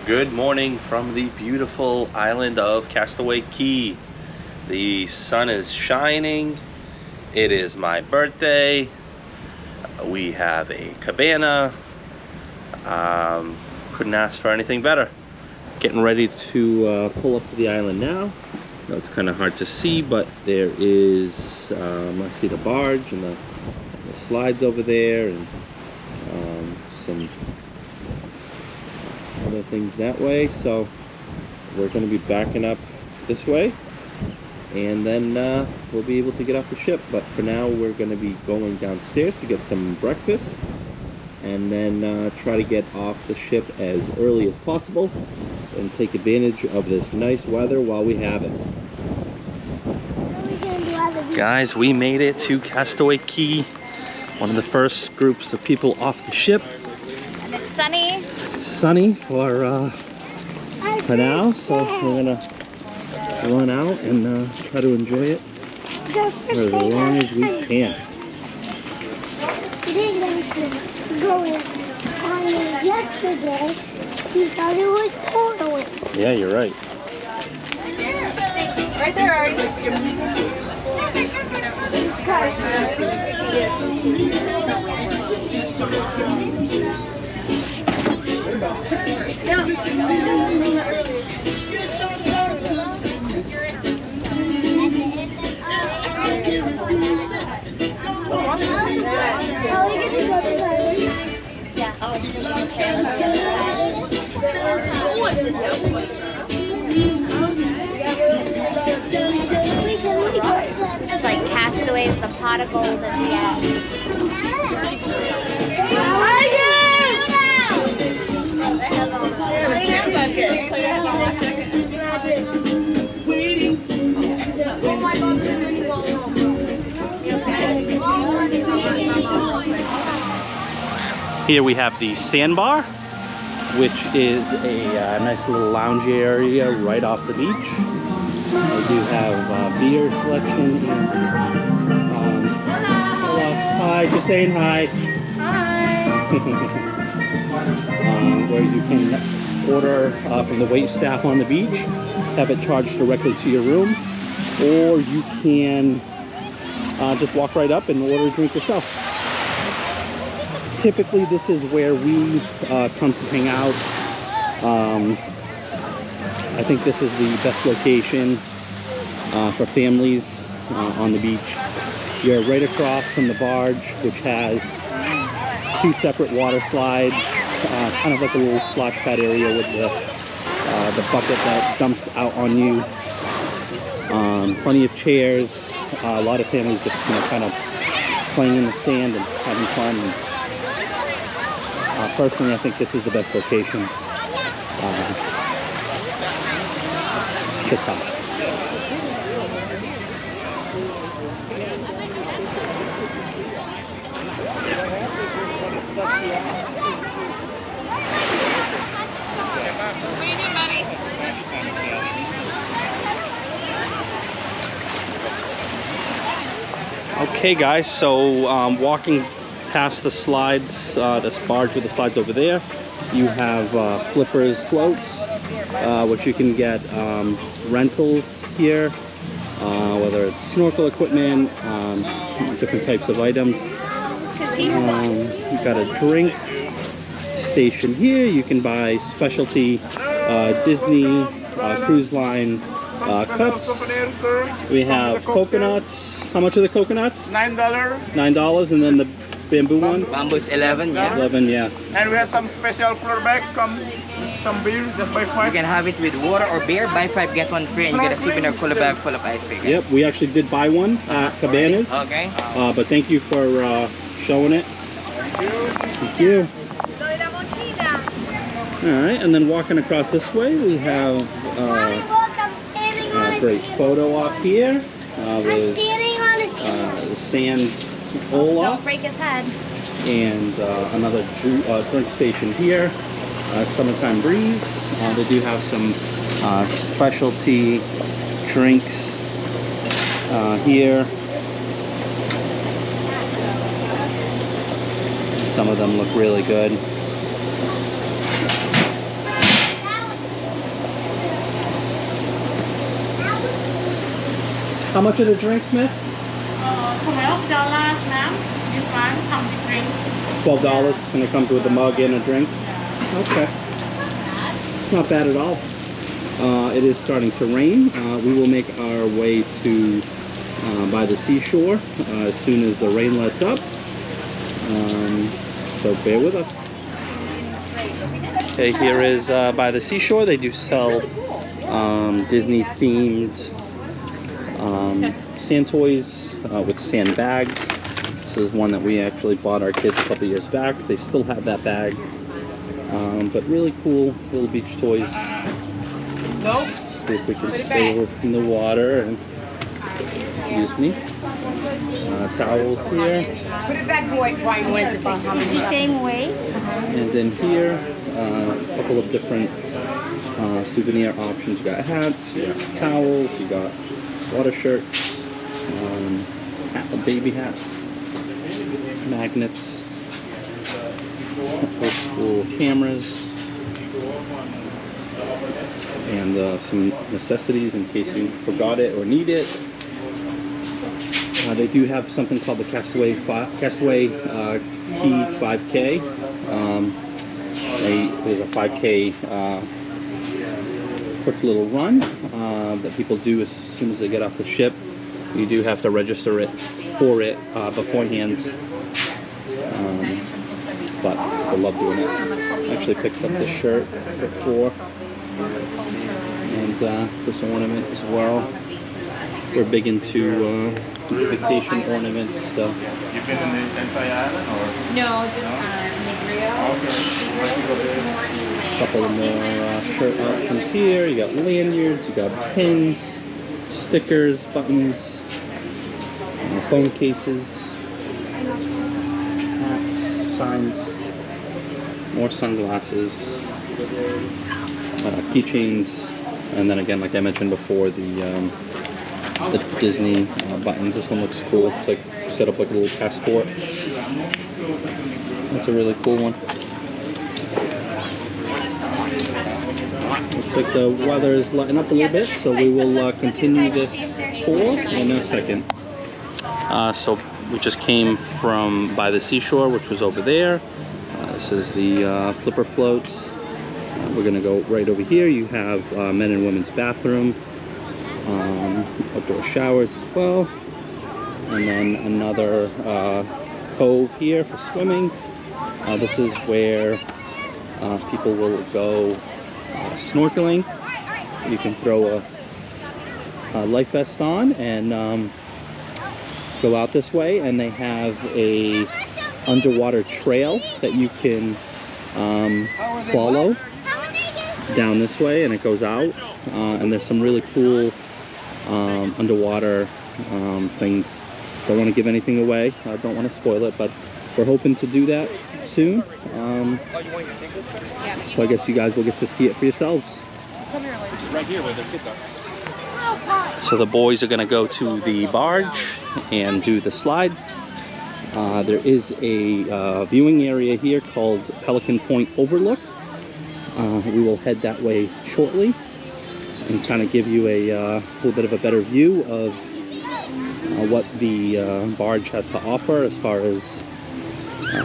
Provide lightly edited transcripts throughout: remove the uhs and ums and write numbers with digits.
Good morning from the beautiful island of Castaway Key. The sun is shining. It is my birthday. We have a cabana. Couldn't ask for anything better. Getting ready to pull up to the island now. I know it's kind of hard to see, but there is, I see the barge and the slides over there, and some other things that way. So we're going to be backing up this way, and then we'll be able to get off the ship. But for now, we're going to be going downstairs to get some breakfast, and then try to get off the ship as early as possible and take advantage of this nice weather while we have it. Guys, we made it to Castaway Key, one of the first groups of people off the ship. And it's sunny. It's sunny for now, so we're gonna run out and try to enjoy it for as long as we can. Yesterday, he thought it was pouring. Yeah, you're right. Right there, are you? It's like Castaways, the pot of gold at the end. Here we have the Sandbar, which is a nice little lounge area right off the beach. They do have beer selection. And, hello. Hi, just saying hi. Hi. Where you can order from the wait staff on the beach, have it charged directly to your room, or you can just walk right up and order a drink yourself. Typically, this is where we come to hang out. I think this is the best location for families on the beach. You're right across from the barge, which has two separate water slides, kind of like a little splash pad area with the bucket that dumps out on you. Plenty of chairs. A lot of families just kind of playing in the sand and having fun. And, personally, I think this is the best location to come. Okay guys, so walking past the slides, this barge with the slides over there, you have flippers floats, which you can get rentals here, whether it's snorkel equipment, different types of items. You've got a drink station here. You can buy specialty Disney cruise line cups. We have coconuts. How much are the coconuts? $9. $9, and then the bamboo one? Bamboo is 11, yeah. 11, yeah. And we have some special floor bag, come with some beer, just buy 5. You can have it with water or beer, buy 5 get 1 free, and you get a souvenir cooler bag full of ice cream. Yep, we actually did buy one at Cabanas. Okay. But thank you for showing it. Thank you. Alright, and then walking across this way, we have a great photo op here with the sand hole Don't off. break his head. And another drink station here, Summertime Breeze. They do have some specialty drinks here. Some of them look really good. How much are the drinks, miss? $12, ma'am. This one comes with drink. $12, and it comes with a mug and a drink. Okay. Not bad at all. It is starting to rain. We will make our way to by the seashore as soon as the rain lets up. So bear with us. Okay, here is by the seashore. They do sell Disney themed sand toys with sand bags. This is one that we actually bought our kids a couple years back. They still have that bag. But really cool little beach toys. Let's see if we can stay away from the water. And, excuse me. Towels here. Put it back, boy. The same way. And then here, a couple of different souvenir options. You got hats, you got towels, you got water shirts, baby hats, magnets, old school cameras, and some necessities in case you forgot it or need it. They do have something called the Castaway Key 5K. There's a 5K quick little run that people do as soon as they get off the ship. You do have to register for it beforehand, but I love doing it. I actually picked up this shirt before, and this ornament as well. We're big into vacation ornaments. So. You've been in the entire island, or? No, just Negrio. A couple of more shirt options here. You got lanyards, you got pins, stickers, buttons, phone cases, hats, signs, more sunglasses, keychains, and then again, like I mentioned before, the Disney buttons. This one looks cool. It's like set up like a little passport. That's a really cool one. Looks like the weather is letting up a little bit, so we will continue this tour in a second. So we just came from by the seashore, which was over there. This is the flipper floats. We're gonna go right over here. You have men and women's bathroom, outdoor showers as well, and then another cove here for swimming. This is where people will go snorkeling. You can throw a life vest on and go out this way, and they have a underwater trail that you can follow down this way, and it goes out, and there's some really cool underwater things. Don't want to give anything away. I don't want to spoil it, but we're hoping to do that soon. So I guess you guys will get to see it for yourselves. Right here where the kids are. So the boys are going to go to the barge and do the slide. There is a viewing area here called Pelican Point Overlook. We will head that way shortly and kind of give you a little bit of a better view of what the barge has to offer as far as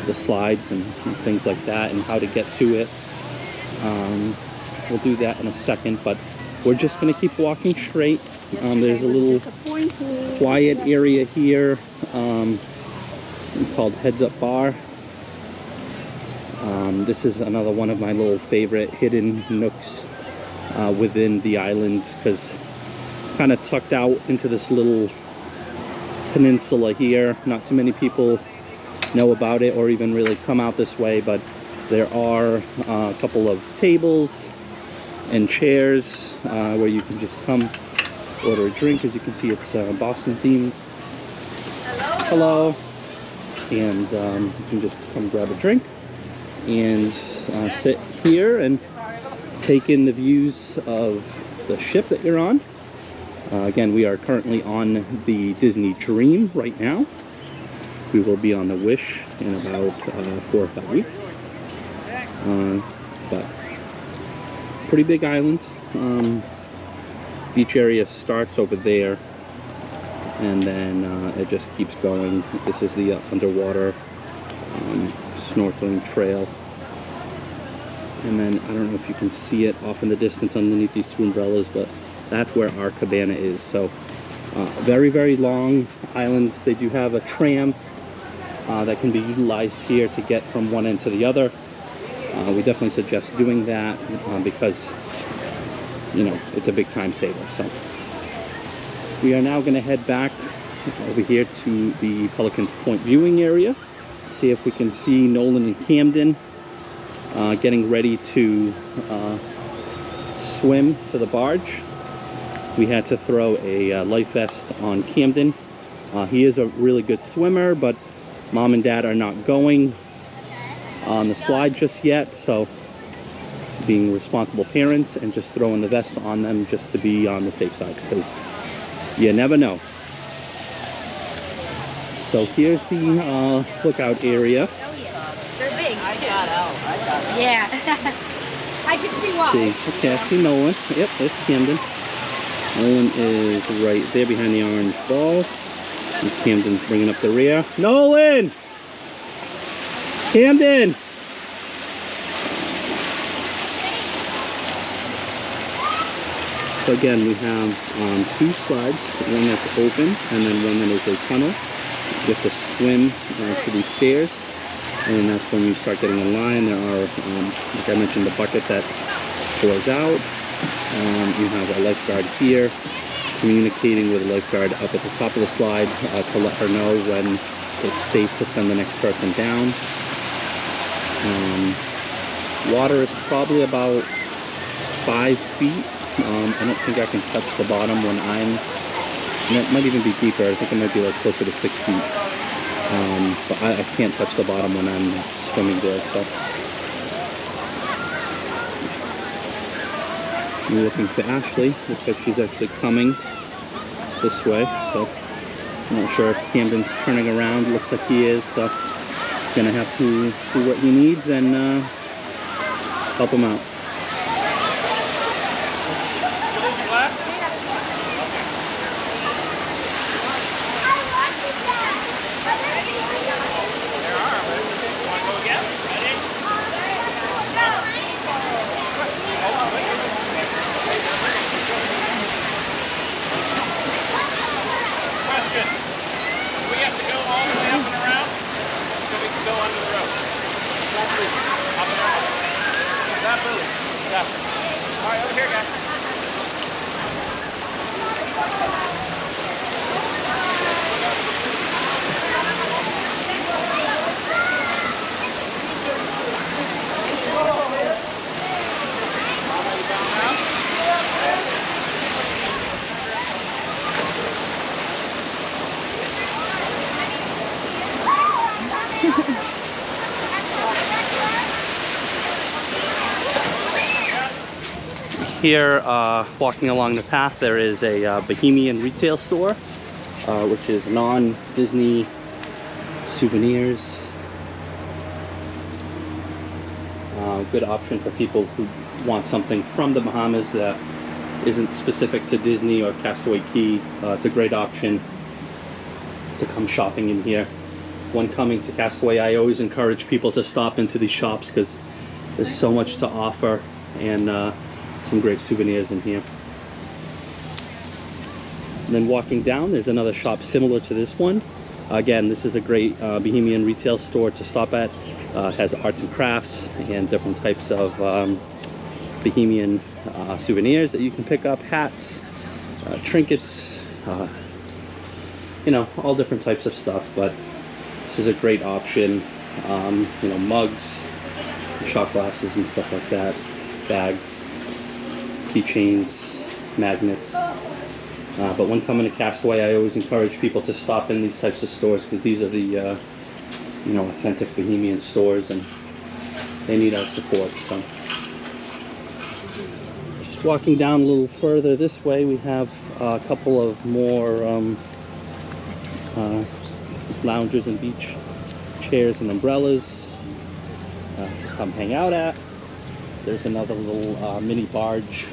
the slides and things like that, and how to get to it. We'll do that in a second, but we're just going to keep walking straight. There's a little quiet area here called Heads Up Bar. This is another one of my little favorite hidden nooks within the islands, because it's kind of tucked out into this little peninsula here. Not too many people know about it or even really come out this way, but there are a couple of tables and chairs where you can just come order a drink. As you can see, it's Boston themed. Hello. And you can just come grab a drink and sit here and take in the views of the ship that you're on. Again, we are currently on the Disney Dream right now. We will be on the Wish in about 4 or 5 weeks. But pretty big island. Beach area starts over there, and then it just keeps going. This is the underwater snorkeling trail. And then I don't know if you can see it off in the distance underneath these two umbrellas, but that's where our cabana is. So very, very long island. They do have a tram that can be utilized here to get from one end to the other. We definitely suggest doing that because, you know, it's a big time saver. So we are now going to head back over here to the Pelicans Point viewing area, see if we can see Nolan and Camden getting ready to swim to the barge. We had to throw a life vest on Camden. He is a really good swimmer, but Mom and Dad are not going on the slide just yet, so being responsible parents and just throwing the vest on them just to be on the safe side, because you never know. So here's the lookout area. They're big. I got out. Yeah. I can see why. See. Okay, I see Nolan. Yep, there's Camden. Nolan is right there behind the orange ball. And Camden's bringing up the rear. Nolan! Camden! So again, we have two slides, one that's open and then one that is a tunnel. You have to swim to these stairs, and that's when you start getting in line. There are, like I mentioned, the bucket that pours out. You have a lifeguard here communicating with a lifeguard up at the top of the slide to let her know when it's safe to send the next person down. Water is probably about 5 feet. I don't think I can touch the bottom when it might even be deeper. I think it might be like closer to 6 feet. But I can't touch the bottom when I'm swimming there. So I'm looking for Ashley. Looks like she's actually coming this way. So I'm not sure if Camden's turning around. Looks like he is. So gonna have to see what he needs and help him out. Here, walking along the path, there is a Bohemian retail store, which is non-Disney souvenirs. Good option for people who want something from the Bahamas that isn't specific to Disney or Castaway Cay. It's a great option to come shopping in here. When coming to Castaway, I always encourage people to stop into these shops because there's so much to offer and some great souvenirs in here. And then walking down, there's another shop similar to this one. Again, this is a great Bohemian retail store to stop at. Has arts and crafts and different types of Bohemian souvenirs that you can pick up, hats, trinkets, you know, all different types of stuff. But this is a great option. You know, mugs, shot glasses and stuff like that, bags, keychains, magnets. But when coming to Castaway, I always encourage people to stop in these types of stores because these are the you know, authentic Bohemian stores and they need our support. So just walking down a little further this way, we have a couple of more lounges and beach chairs and umbrellas to come hang out at. There's another little mini barge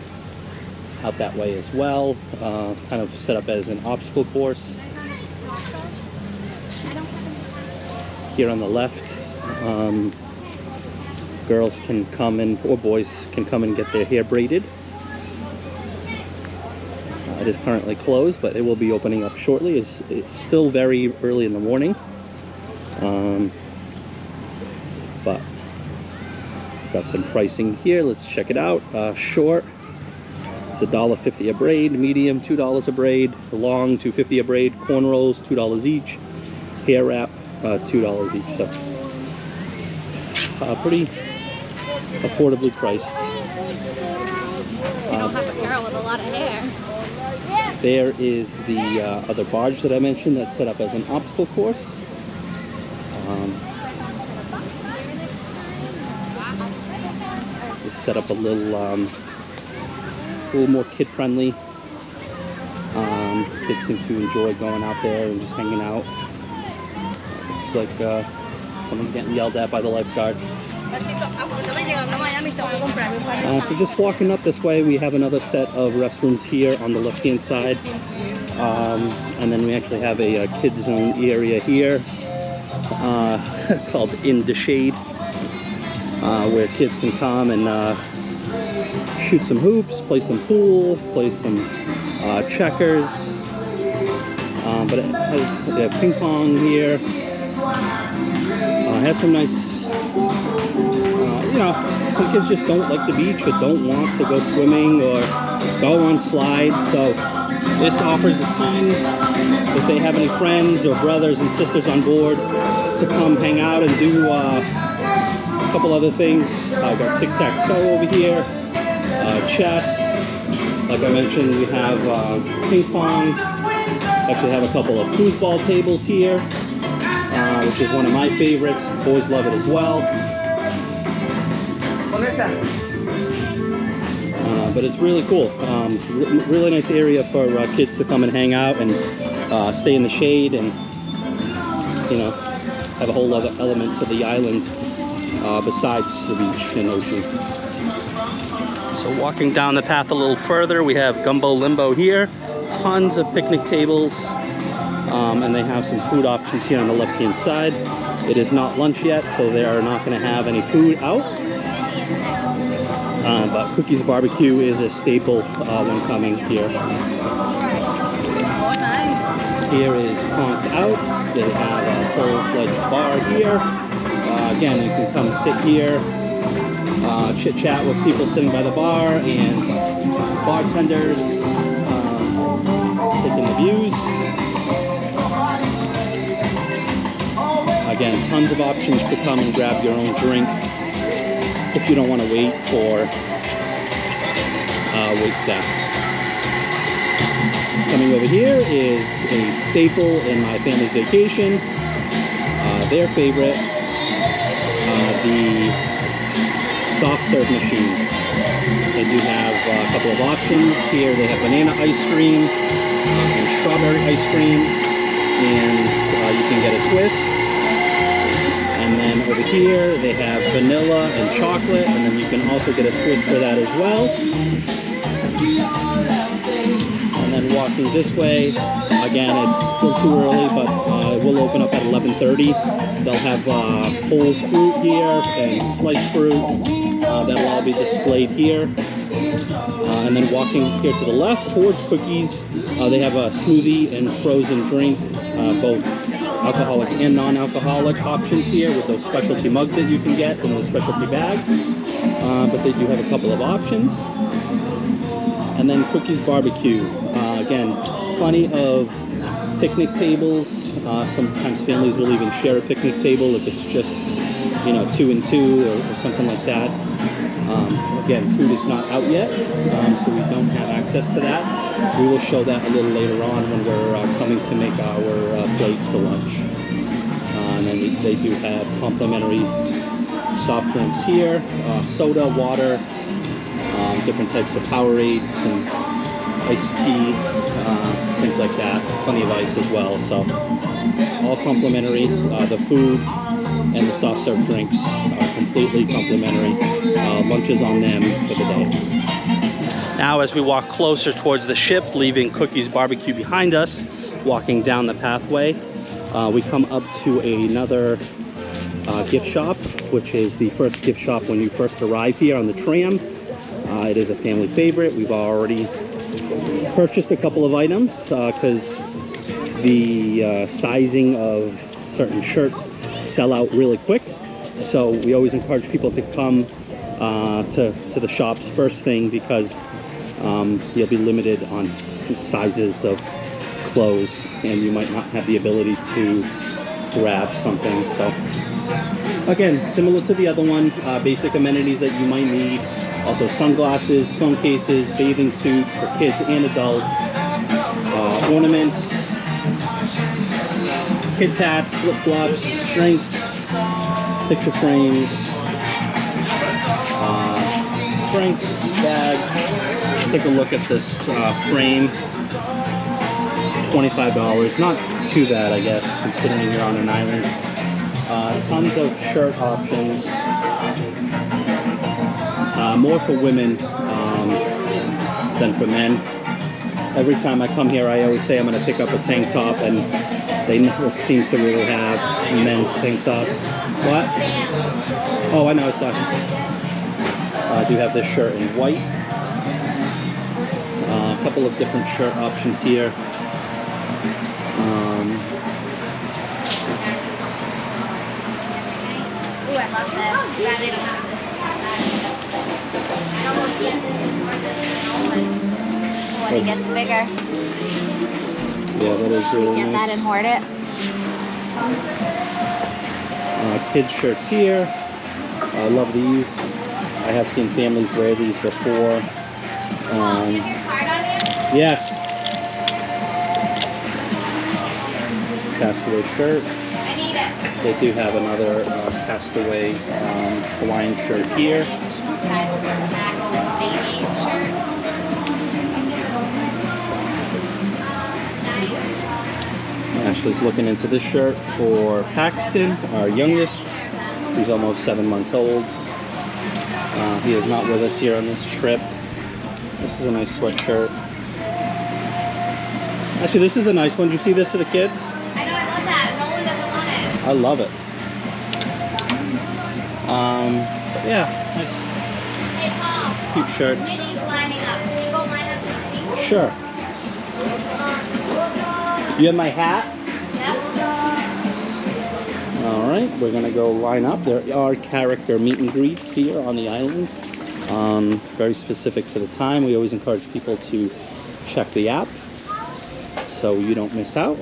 out that way as well, kind of set up as an obstacle course. Here on the left, girls can come in, or boys can come and get their hair braided. It is currently closed, but it will be opening up shortly. It's still very early in the morning. But got some pricing here. Let's check it out. Short, it's $1.50 a braid. Medium, $2 a braid. Long, $2.50 a braid. Cornrows, $2 each. Hair wrap, $2 each. So pretty affordably priced. You don't have a girl with a lot of hair. There is the other barge that I mentioned that's set up as an obstacle course. Just set up a little more kid-friendly. Kids seem to enjoy going out there and just hanging out. Looks like someone's getting yelled at by the lifeguard. So just walking up this way, we have another set of restrooms here on the left-hand side. And then we actually have a kids zone area here called In the Shade, where kids can come and shoot some hoops, play some pool, play some checkers. But it has ping pong here. It has some nice, you know, some kids just don't like the beach or don't want to go swimming or go on slides. So this offers the teens, if they have any friends or brothers and sisters on board, to come hang out and do a couple other things. I've got tic-tac-toe over here, chess. Like I mentioned, we have ping pong. Actually have a couple of foosball tables here, which is one of my favorites. Boys love it as well. But it's really cool. Really nice area for kids to come and hang out and stay in the shade, and you know, have a whole other element to the island besides the beach and ocean. So walking down the path a little further, we have Gumbo Limbo here. Tons of picnic tables, and they have some food options here on the left-hand side. It is not lunch yet, so they are not going to have any food out. But Cookies Barbecue is a staple when coming here. Here is Conked Out. They have a full-fledged bar here. Again, you can come sit here, chit-chat with people sitting by the bar and bartenders taking the views. Again, tons of options to come and grab your own drink if you don't want to wait for wait staff. Coming over here is a staple in my family's vacation. Their favorite, the soft serve machines. They do have a couple of options here. They have banana ice cream and strawberry ice cream, and you can get a twist. And then over here they have vanilla and chocolate, and then you can also get a twist for that as well. And then walking this way, again, it's still too early, but it will open up at 11:30. They'll have whole fruit here and sliced fruit. That'll all be displayed here. And then walking here to the left towards Cookies, they have a smoothie and frozen drink, both alcoholic and non-alcoholic options here with those specialty mugs that you can get in those specialty bags. But they do have a couple of options. And then Cookies Barbecue. Again, plenty of picnic tables. Sometimes families will even share a picnic table if it's just, you know, 2 and 2 or something like that. Again, food is not out yet, so we don't have access to that. We will show that a little later on when we're coming to make our plates for lunch. And then they do have complimentary soft drinks here, soda, water, different types of Powerades and iced tea, things like that. Plenty of ice as well, so all complimentary. The food and the soft serve drinks are completely complimentary. Lunches on them for the day. Now as we walk closer towards the ship, leaving Cookies Barbecue behind us, walking down the pathway, We come up to another gift shop, which is the first gift shop when you first arrive here on the tram. It is a family favorite. We've already purchased a couple of items because the sizing of certain shirts sell out really quick. So we always encourage people to come to the shops first thing, because you'll be limited on sizes of clothes and you might not have the ability to grab something. So again, similar to the other one, basic amenities that you might need. Also sunglasses, phone cases, bathing suits for kids and adults, ornaments, kids hats, flip-flops, drinks, picture frames, drinks, bags. Let's take a look at this frame. $25, not too bad, I guess, considering you're on an island. Tons of shirt options. More for women than for men. Every time I come here, I always say I'm going to pick up a tank top, and they never seem to really have men's tank tops. What? Oh, I know, sorry. I do have this shirt in white. A couple of different shirt options here. Ooh, I love this. Yeah, they don't have this. When it gets bigger. Yeah, that is really Get nice. that and hoard it. Kids shirts here. I love these. I have seen families wear these before. Yes. Castaway shirt. I need it. They do have another Castaway Hawaiian shirt here. Baby shirt. Ashley's looking into this shirt for Paxton, our youngest. He's almost 7 months old. He is not with us here on this trip. This is a nice sweatshirt. Actually, this is a nice one. Do you see this to the kids? I know, I love that. Nolan doesn't want it. I love it. But yeah, nice, Hey, Paul. cute shirts. Minnie's lining up. Can you go line up with me? Sure. You have my hat? Yep. All right, we're gonna go line up. There are character meet and greets here on the island. Very specific to the time. We always encourage people to check the app so you don't miss out.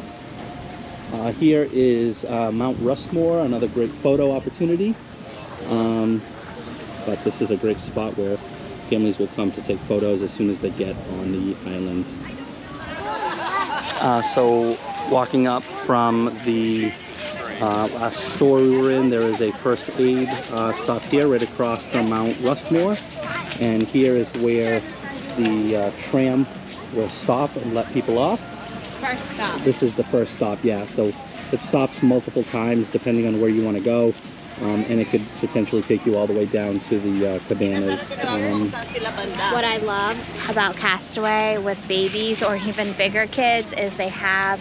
Here is Mount Rustmore, another great photo opportunity. But this is a great spot where families will come to take photos as soon as they get on the island. So walking up from the last store we were in, there is a first aid stop here right across from Mount Rustmore. And here is where the tram will stop and let people off. First stop. This is the first stop, yeah. So it stops multiple times depending on where you want to go. And it could potentially take you all the way down to the cabanas. What I love about Castaway with babies or even bigger kids is they have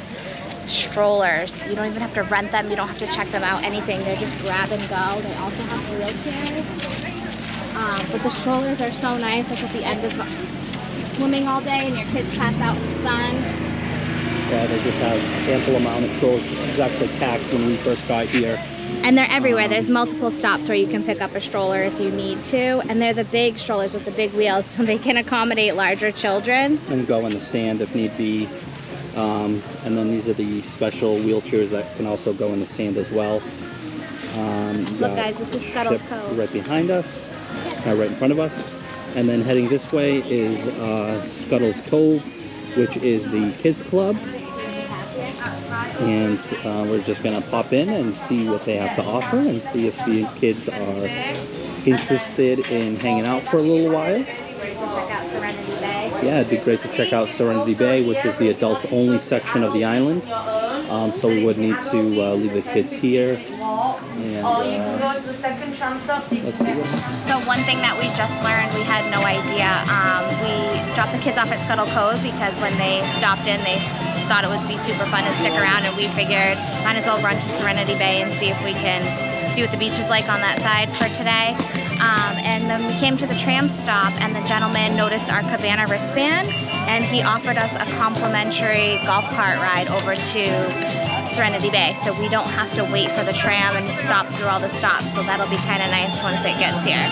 strollers. You don't even have to rent them. You don't have to check them out, anything. They're just grab and go. They also have wheelchairs. But the strollers are so nice. Like at the end of swimming all day and your kids pass out in the sun. Yeah, they just have ample amount of strollers. This is actually packed when we first got here. And they're everywhere. There's multiple stops where you can pick up a stroller if you need to. And they're the big strollers with the big wheels, so they can accommodate larger children. And go in the sand if need be. And then these are the special wheelchairs that can also go in the sand as well. Look guys, this is Scuttle's ship Cove. right behind us, right in front of us. And then heading this way is Scuttle's Cove, which is the kids club. And we're just gonna pop in and see what they have to offer and see if the kids are interested in hanging out for a little while. Check out Serenity Bay. Yeah, it'd be great to check out Serenity Bay, which is the adults only section of the island. So we would need to leave the kids here. And let's see. So one thing that we just learned, we had no idea. We dropped the kids off at Scuttle Cove because when they stopped in, they thought it would be super fun to stick around, and we figured might as well run to Serenity Bay and see if we can see what the beach is like on that side for today. And then we came to the tram stop, and the gentleman noticed our cabana wristband, and he offered us a complimentary golf cart ride over to Serenity Bay, so we don't have to wait for the tram and stop through all the stops. So that'll be kind of nice once it gets here.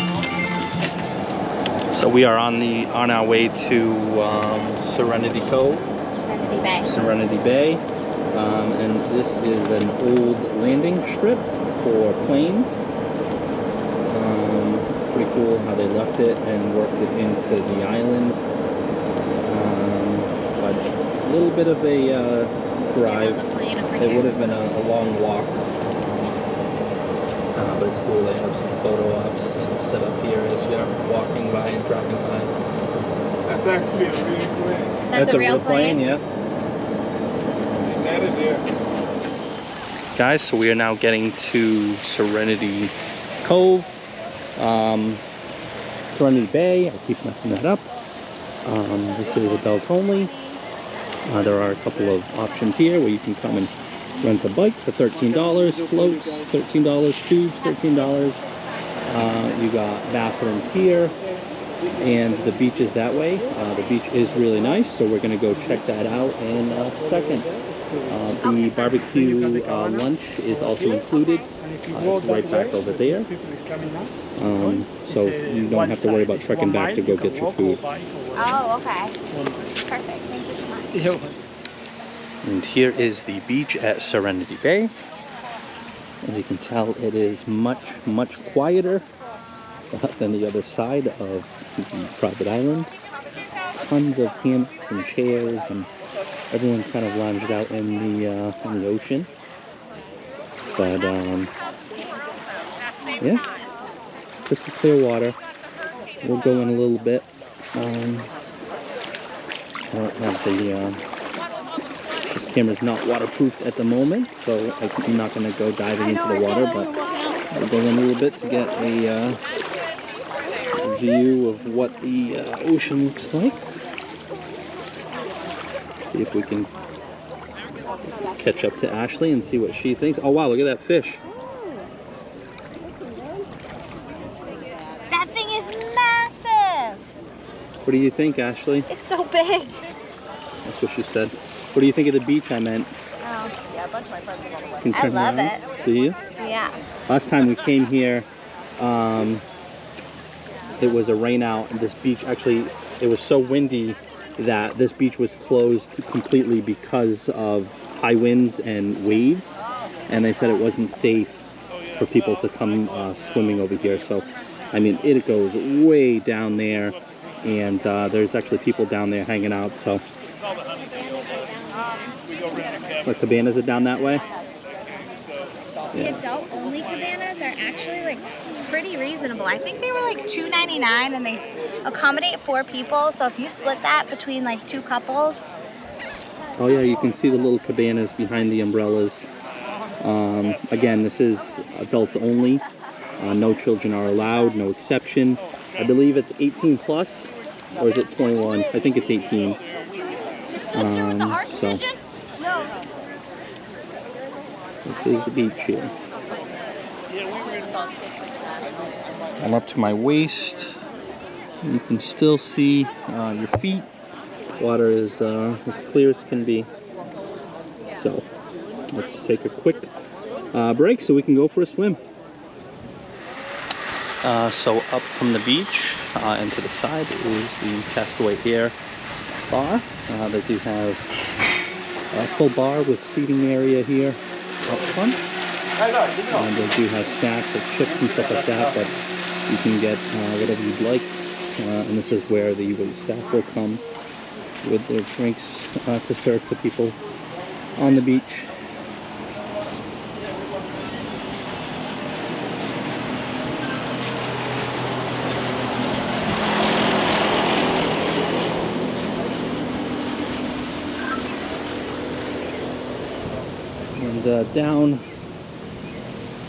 So we are on our way to Serenity Cove, Serenity Bay, and this is an old landing strip for planes. Pretty cool how they left it and worked it into the islands. But a little bit of a drive. It would have been a long walk, but it's cool. They have some photo ops set up here as you're walking by and dropping by. That's actually a real plane. That's a real plane? Yeah. They landed there. Guys, so we are now getting to Serenity Cove, Serenity Bay. I keep messing that up. This is adults only. There are a couple of options here where you can come and rent a bike for $13, floats $13, tubes $13. You got bathrooms here, and the beach is that way. The beach is really nice, so we're going to go check that out in a second. The barbecue lunch is also included. It's right back over there. So you don't have to worry about trekking back to go get your food. Oh, okay. Perfect. Thank you so much. And here is the beach at Serenity Bay. As you can tell, it is much quieter than the other side of the private island. Tons of hammocks and chairs, and everyone's kind of lounged out in the ocean. But yeah, crystal clear water. We'll go in a little bit. I don't have the this camera's not waterproofed at the moment, so I'm not going to go diving into the water, but we'll go in a little bit to get a view of what the ocean looks like. See if we can catch up to Ashley and see what she thinks. Oh wow, look at that fish. That thing is massive. What do you think, Ashley? It's so big. That's what she said. What do you think of the beach I meant? Oh, yeah, a bunch of my friends are on the way. Can you turn I love around? it. Do you? Yeah. Last time we came here, it was a rain out, and this beach actually, it was so windy that this beach was closed completely because of high winds and waves, and they said it wasn't safe for people to come swimming over here. So, I mean, it goes way down there, and there's actually people down there hanging out. So, the cabanas are down that way. The adult-only cabanas are actually like pretty reasonable. I think they were like $2.99, and they accommodate 4 people. So if you split that between like 2 couples. Oh yeah, you can see the little cabanas behind the umbrellas. Again, this is adults only. No children are allowed, no exception. I believe it's 18 plus, or is it 21? I think it's 18. So this is the beach here. I'm up to my waist. You can still see your feet. Water is as clear as can be. So let's take a quick break so we can go for a swim. So up from the beach and to the side is the Castaway Air Bar. They do have a full bar with seating area here up front. And they do have snacks like chips and stuff like that, but you can get whatever you'd like. And this is where the wait staff will come with their drinks to serve to people on the beach. And down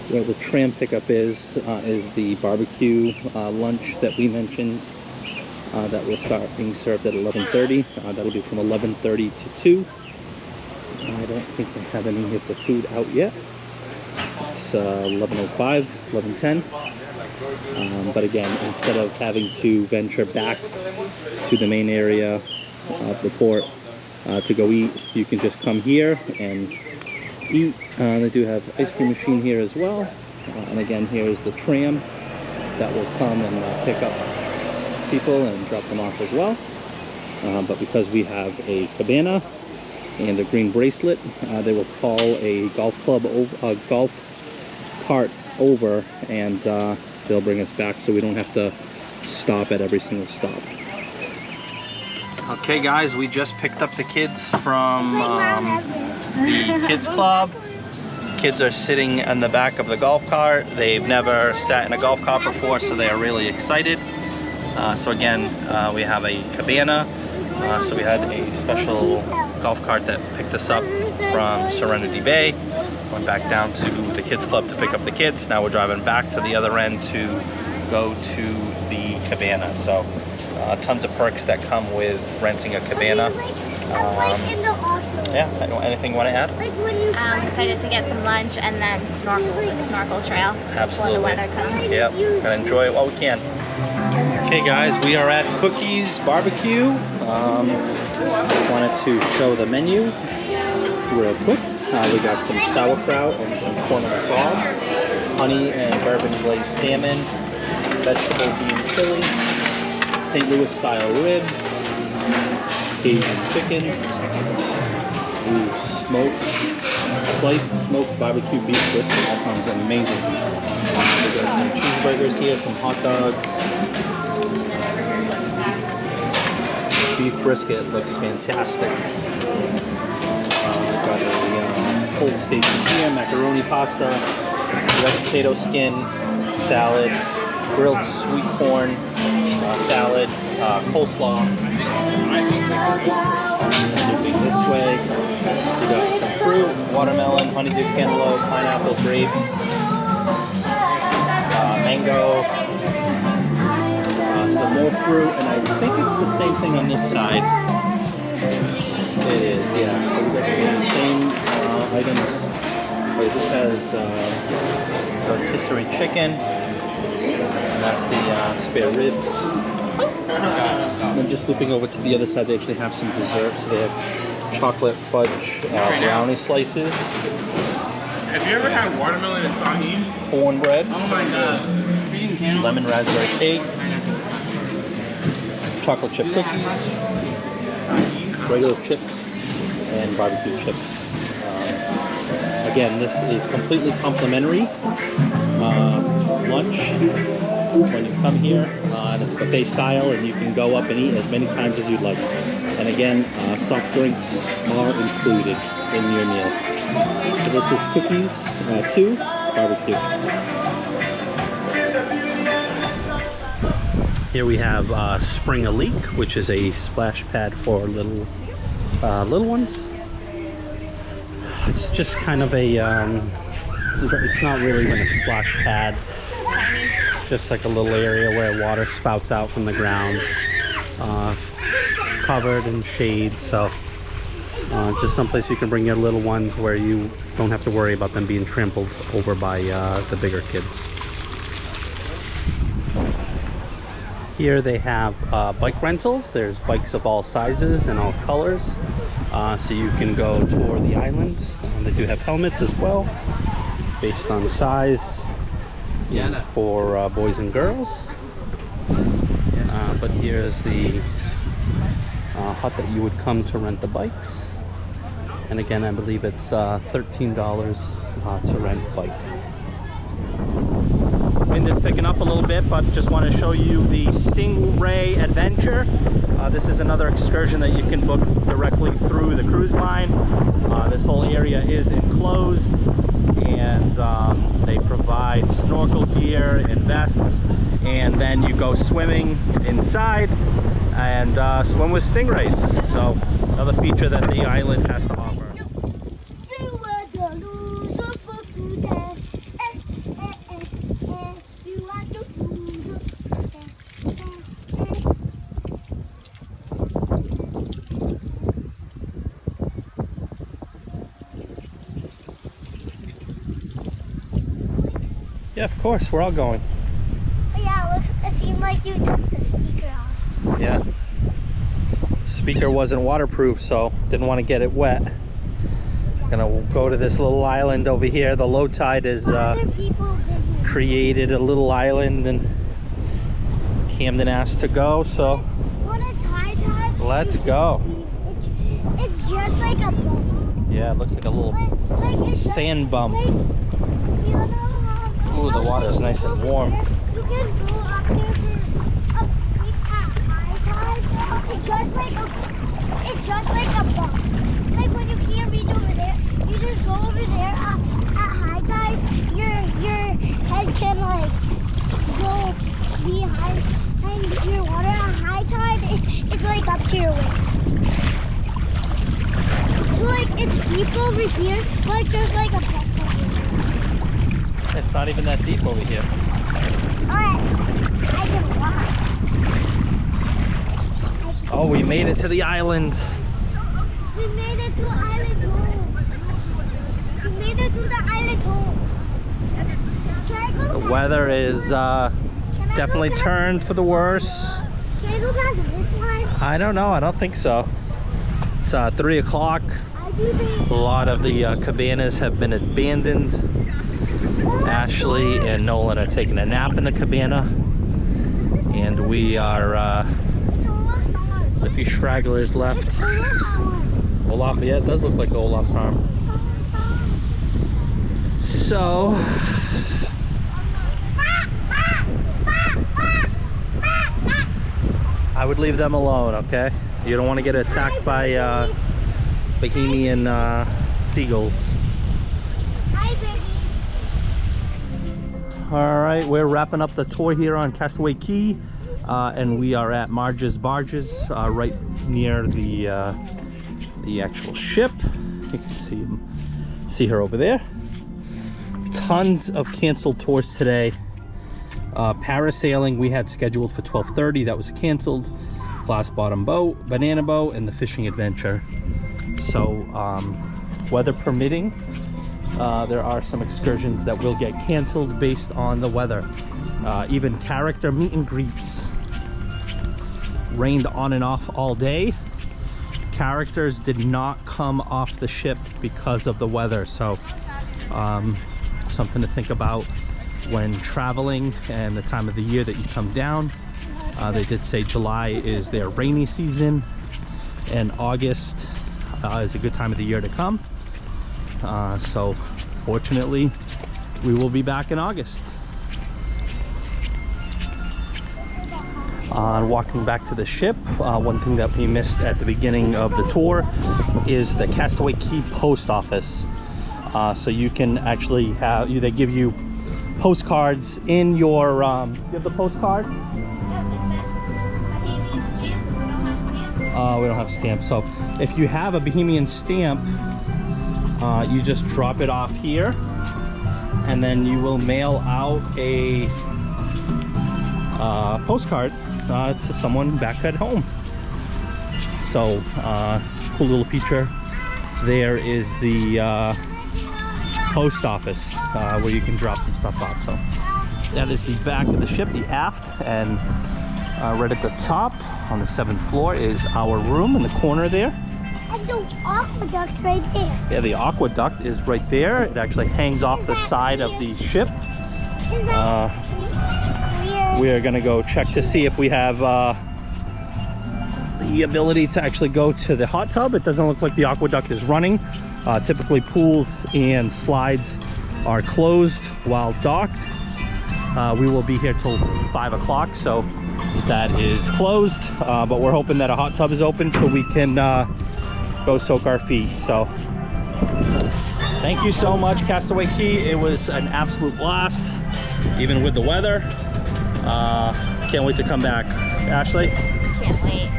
where the tram pickup is the barbecue lunch that we mentioned that will start being served at 11:30. That'll be from 11:30 to 2. I don't think they have any of the food out yet. It's 11:05, 11:10. But again, instead of having to venture back to the main area of the port to go eat, you can just come here and eat. They do have ice cream machine here as well. And again, here's the tram that will come and pick up people and drop them off as well. But because we have a cabana and a green bracelet, they will call a golf club over, a golf cart over, and they'll bring us back so we don't have to stop at every single stop. Okay guys, we just picked up the kids from the kids club. Kids are sitting in the back of the golf cart. They've never sat in a golf cart before, so they are really excited. So again, we have a cabana. So we had a special golf cart that picked us up from Serenity Bay. Went back down to the kids club to pick up the kids. Now we're driving back to the other end to go to the cabana. So tons of perks that come with renting a cabana. Yeah, anything you want to add? I'm excited to get some lunch and then snorkel trail. Absolutely. Before the weather comes. Yep, and enjoy it while we can. Okay guys, we are at Cookies Barbecue. Wanted to show the menu real quick. We got some sauerkraut and some corn on the cob, honey and bourbon glazed salmon, vegetable bean chili, St. Louis style ribs, Asian chicken, sliced smoked barbecue beef brisket. That sounds amazing. We got some cheeseburgers here, some hot dogs. Beef brisket looks fantastic. We've got a cold station here, macaroni pasta, red potato skin, salad, grilled sweet corn, salad, coleslaw. Moving this way, you got some fruit, watermelon, honeydew cantaloupe, pineapple, grapes, mango, some more fruit, and I think it's the same thing on this side. It is, yeah. So we got the same items. Wait, this has rotisserie chicken. And that's the spare ribs. And then just looping over to the other side, they actually have some desserts. So they have chocolate fudge brownie slices. Have you ever had watermelon and tahini? Cornbread. So good. Lemon raspberry cake. Chocolate chip cookies. Regular chips. And barbecue chips. Again, this is completely complimentary lunch when you come here. And it's buffet style, and you can go up and eat as many times as you'd like. And again, soft drinks are included in your meal. So this is Cookies 2 Barbecue. Here we have Spring a Leak, which is a splash pad for little ones. It's just kind of a, it's not really even a splash pad. Just like a little area where water spouts out from the ground. Covered in shade, so just someplace you can bring your little ones where you don't have to worry about them being trampled over by the bigger kids. Here they have bike rentals. There's bikes of all sizes and all colors, so you can go tour the island. They do have helmets as well, based on size, for boys and girls. But here's the hut that you would come to rent the bikes. And again, I believe it's $13 to rent a bike. Wind is picking up a little bit, but just want to show you the Stingray Adventure. This is another excursion that you can book directly through the cruise line. This whole area is enclosed, and they provide snorkel gear and vests, and then you go swimming inside and swim with stingrays. So another feature that the island has to offer. Yeah, of course. We're all going. Yeah, it seemed like you took the speaker off. Yeah. Speaker wasn't waterproof, so didn't want to get it wet. Gonna go to this little island over here. The low tide is created a little island, and Camden asked to go, so let's go. It's just like a bump. Yeah, it looks like a little sand bump. Ooh, the water is nice and warm. You can go up there to a peak at high tide. It's just like a bump. Like when you can't reach over there, you just go over there at high tide. Your head can like go behind your water at high tide. It's like up to your waist. So like it's deep over here, but it's just like a bump. It's not even that deep over here. Alright, I can walk. Oh, we made it to the island. We made it to island home. We made it to the island home. Can I go The past- weather is can I go definitely past- turned for the worse. Can I go past this line? I don't know. I don't think so. It's 3 o'clock. I do think. A lot of the cabanas have been abandoned. Ashley and Nolan are taking a nap in the cabana, and we are It's Olaf's arm. there's a few stragglers left. It's Olaf's arm. Olaf, yeah, it does look like Olaf's arm. It's Olaf's arm. So I would leave them alone, okay? You don't want to get attacked by Bohemian seagulls. Hi, baby. All right, we're wrapping up the tour here on Castaway Key, and we are at Marge's Barges, right near the actual ship. You can see her over there. Tons of canceled tours today. Parasailing we had scheduled for 12:30. That was canceled. Glass bottom boat, banana boat, and the fishing adventure. So weather permitting, there are some excursions that will get canceled based on the weather. Even character meet and greets rained on and off all day. Characters did not come off the ship because of the weather, so something to think about when traveling and the time of the year that you come down. They did say July is their rainy season, and August is a good time of the year to come. So fortunately, we will be back in August. Walking back to the ship, one thing that we missed at the beginning of the tour is the Castaway Key post office. So you can actually have, they give you postcards in your, you have the postcard? We don't have stamps. So if you have a Bohemian stamp, you just drop it off here, and then you will mail out a postcard to someone back at home. So cool little feature. There is the post office where you can drop some stuff off. So that is the back of the ship, the aft, and right at the top on the 7th floor is our room in the corner there. And the aqueduct's right there. Yeah, the aqueduct is right there. It actually hangs off the side of the ship. Is that weird? We are gonna go check to see if we have the ability to actually go to the hot tub. It doesn't look like the aqueduct is running. Typically pools and slides are closed while docked. We will be here till 5 o'clock, so that is closed. But we're hoping that a hot tub is open so we can go soak our feet. So thank you so much, Castaway Key. It was an absolute blast, even with the weather. Can't wait to come back. Ashley? Can't wait.